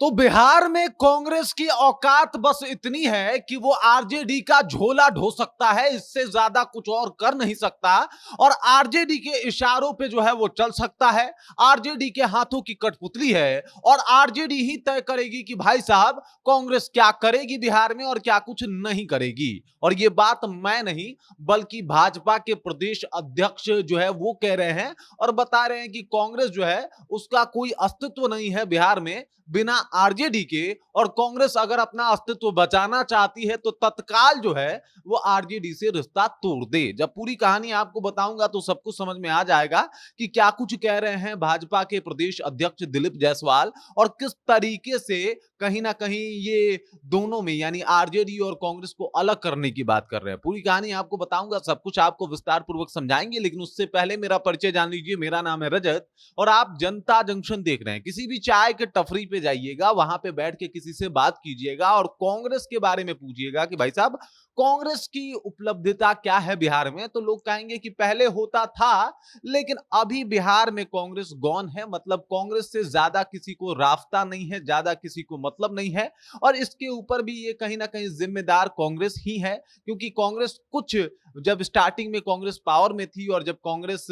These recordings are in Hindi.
तो बिहार में कांग्रेस की औकात बस इतनी है कि वो आरजेडी का झोला ढो सकता है, इससे ज्यादा कुछ और कर नहीं सकता। और आरजेडी के इशारों पे जो है वो चल सकता है। आरजेडी के हाथों की कठपुतली है और आरजेडी ही तय करेगी कि भाई साहब कांग्रेस क्या करेगी बिहार में और क्या कुछ नहीं करेगी। और ये बात मैं नहीं बल्कि भाजपा के प्रदेश अध्यक्ष जो है वो कह रहे हैं और बता रहे हैं कि कांग्रेस जो है उसका कोई अस्तित्व नहीं है बिहार में बिना आरजेडी के। और कांग्रेस अगर अपना अस्तित्व बचाना चाहती है तो तत्काल जो है वो आरजेडी से रिश्ता तोड़ दे। जब पूरी कहानी आपको बताऊंगा तो सब कुछ समझ में आ जाएगा कि क्या कुछ कह रहे हैं भाजपा के प्रदेश अध्यक्ष दिलीप जायसवाल और किस तरीके से कहीं ना कहीं ये दोनों में यानी आरजेडी और कांग्रेस को अलग करने की बात कर रहे हैं। पूरी कहानी आपको बताऊंगा, सब कुछ आपको विस्तार पूर्वक समझाएंगे, लेकिन उससे पहले मेरा परिचय जान लीजिए। मेरा नाम है रजत और आप जनता जंक्शन देख रहे हैं। किसी भी चाय के टपरी पे जाइएगा, वहां पे बैठ के किसी से बात कीजिएगा और कांग्रेस के बारे में पूछिएगा कि भाई साहब कांग्रेस की उपलब्धिता क्या है बिहार में, तो लोग कहेंगे कि पहले होता था लेकिन अभी बिहार में कांग्रेस गौन है। मतलब कांग्रेस से ज्यादा किसी को राफ्ता नहीं है, ज्यादा किसी को मतलब नहीं है। और इसके ऊपर भी ये कहीं ना कहीं जिम्मेदार कांग्रेस ही है, क्योंकि कांग्रेस कुछ जब स्टार्टिंग में कांग्रेस पावर में थी और जब कांग्रेस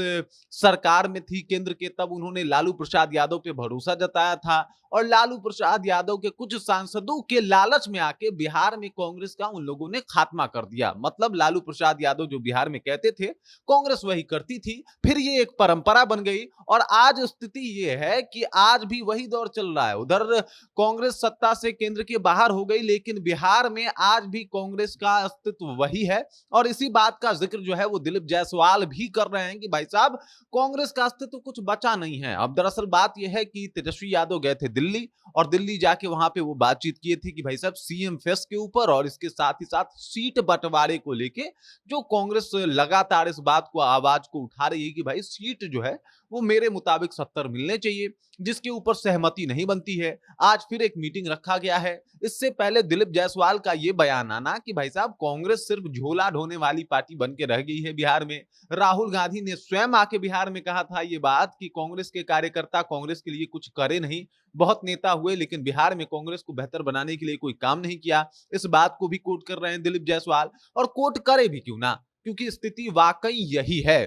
सरकार में थी केंद्र के, तब उन्होंने लालू प्रसाद यादव पे भरोसा जताया था और लालू प्रसाद यादव के कुछ सांसदों के लालच में आके बिहार में कांग्रेस का उन लोगों ने खात्मा कर दिया। मतलब लालू प्रसाद यादव जो बिहार में कहते थे कांग्रेस वही करती थी, फिर ये एक परंपरा बन गई और आज स्थिति ये है कि आज भी वही दौर चल रहा है। उधर कांग्रेस सत्ता से केंद्र के बाहर हो गई लेकिन बिहार में आज भी कांग्रेस का अस्तित्व वही है। और इसी बात का जिक्र जो है वो दिलीप जायसवाल भी कर रहे हैं कि भाई साहब कांग्रेस का अस्तित्व कुछ बचा नहीं है। अब दरअसल बात यह है कि तेजस्वी यादव गए थे दिल्ली और दिल्ली जाके वहां पे वो बातचीत किए थे कि भाई साहब सीएम फेस के ऊपर और इसके साथ ही साथ सीट बंटवारे को लेके जो कांग्रेस लगातार इस बात को आवाज को उठा रही है कि भाई सीट जो है वो मेरे मुताबिक 70 मिलने चाहिए, जिसके ऊपर सहमति नहीं बनती है। आज फिर एक मीटिंग रखा गया है। इससे पहले दिलीप जायसवाल का यह बयान आना कि भाई साहब कांग्रेस सिर्फ झोला ढोने वाली पार्टी बन के रह गई है बिहार में। राहुल गांधी ने स्वयं आके बिहार में कहा था ये बात कि कांग्रेस के कार्यकर्ता कांग्रेस के लिए कुछ करे नहीं। बहुत नेता हुए लेकिन बिहार में कांग्रेस को बेहतर बनाने के लिए कोई काम नहीं किया। इस बात को भी कोट कर रहे हैं दिलीप जायसवाल और कोट करे भी क्यों ना, क्योंकि स्थिति वाकई यही है।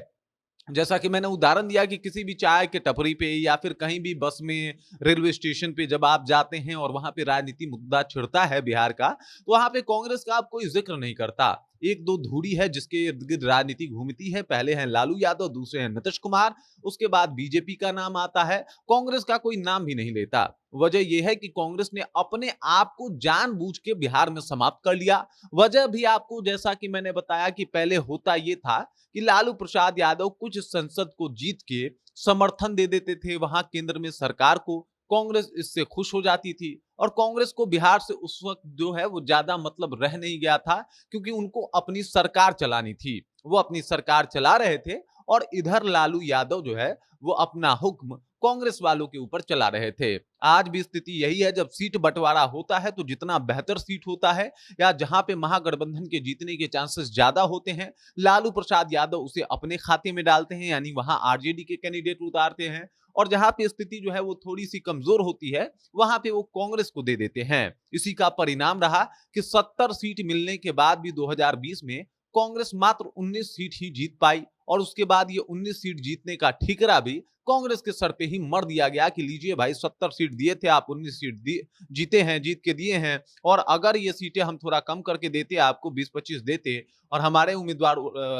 जैसा कि मैंने उदाहरण दिया कि किसी भी चाय के टपरी पे या फिर कहीं भी बस में, रेलवे स्टेशन पे जब आप जाते हैं और वहां पे राजनीति मुद्दा छिड़ता है बिहार का, तो वहां पे कांग्रेस का आप कोई जिक्र नहीं करता। एक दो धूड़ी है जिसके इर्द गिर्द राजनीति घूमती है। पहले हैं लालू यादव, दूसरे हैं नीतीश कुमार, उसके बाद बीजेपी का नाम आता है। कांग्रेस का कोई नाम भी नहीं लेता। वजह यह है कि कांग्रेस ने अपने आप को जानबूझ के बिहार में समाप्त कर लिया। वजह भी आपको जैसा कि मैंने बताया कि पहले होता यह था कि लालू प्रसाद यादव कुछ संसद को जीत के समर्थन दे देते थे वहां केंद्र में सरकार को। कांग्रेस इससे खुश हो जाती थी और कांग्रेस को बिहार से उस वक्त जो है वो ज्यादा मतलब रह नहीं गया था, क्योंकि उनको अपनी सरकार चलानी थी। वो अपनी सरकार चला रहे थे और इधर लालू यादव जो है वो अपना हुक्म कांग्रेस वालों के ऊपर चला रहे थे। आज भी स्थिति यही है। जब सीट बंटवारा होता है तो जितना बेहतर सीट होता है या जहां पे महागठबंधन के जीतने के चांसेस ज्यादा होते हैं, लालू प्रसाद यादव उसे अपने खाते में डालते हैं, यानी वहां आरजेडी के कैंडिडेट उतारते हैं। और जहां पे स्थिति जो है वो थोड़ी सी कमजोर होती है वहां पे वो कांग्रेस को दे देते हैं। इसी का परिणाम रहा कि 70 सीट मिलने के बाद भी 2020 में कांग्रेस मात्र 19 सीट ही जीत पाई और उसके बाद ये 19 सीट जीतने का ठिकरा भी कांग्रेस के सर पे ही मर दिया गया कि लीजिए भाई 70 सीट दिए थे आप, 19 सीट जीते हैं, जीत के दिए हैं। और अगर ये सीटें हम थोड़ा कम करके देते, आपको 20-25 देते और हमारे उम्मीदवार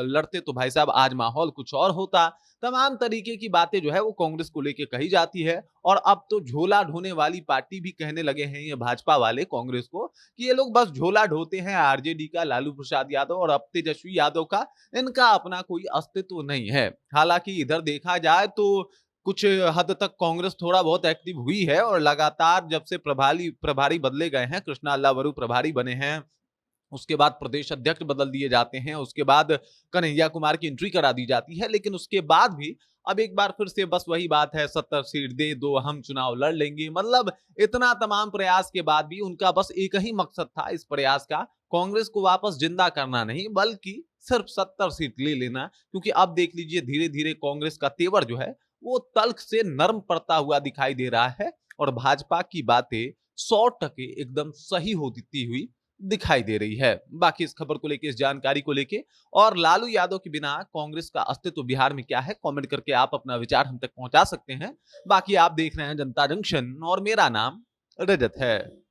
लड़ते तो भाई साहब आज माहौल कुछ और होता। तमाम तरीके की बातें जो है वो कांग्रेस को लेके कही जाती है। और अब तो झोला ढोने वाली पार्टी भी कहने लगे हैं ये भाजपा वाले कांग्रेस को कि ये लोग बस झोला ढोते हैं आरजेडी का, लालू प्रसाद यादव और अब तेजस्वी यादव का। इनका अपना कोई अस्तित्व नहीं है। हालांकि इधर देखा जाए तो कुछ हद तक कांग्रेस थोड़ा बहुत एक्टिव हुई है और लगातार जब से प्रभारी प्रभारी बदले गए हैं, कृष्णा अल्लावरू प्रभारी बने हैं, उसके बाद प्रदेश अध्यक्ष बदल दिए जाते हैं, उसके बाद कन्हैया कुमार की एंट्री करा दी जाती है, लेकिन उसके बाद भी अब एक बार फिर से बस वही बात है, 70 सीट दे दो, हम चुनाव लड़ लेंगे। मतलब इतना तमाम प्रयास के बाद भी उनका बस एक ही मकसद था इस प्रयास का, कांग्रेस को वापस जिंदा करना नहीं बल्कि सिर्फ 70 सीट ले लेना। क्योंकि अब देख लीजिए धीरे धीरे कांग्रेस का तेवर जो है वो तल्ख से नर्म पड़ता हुआ दिखाई दे रहा है और भाजपा की बातें 100% एकदम सही होती हुई दिखाई दे रही है। बाकी इस खबर को लेके, इस जानकारी को लेके और लालू यादव के बिना कांग्रेस का अस्तित्व बिहार में क्या है, कमेंट करके आप अपना विचार हम तक पहुंचा सकते हैं। बाकी आप देख रहे हैं जनता जंक्शन और मेरा नाम रजत है।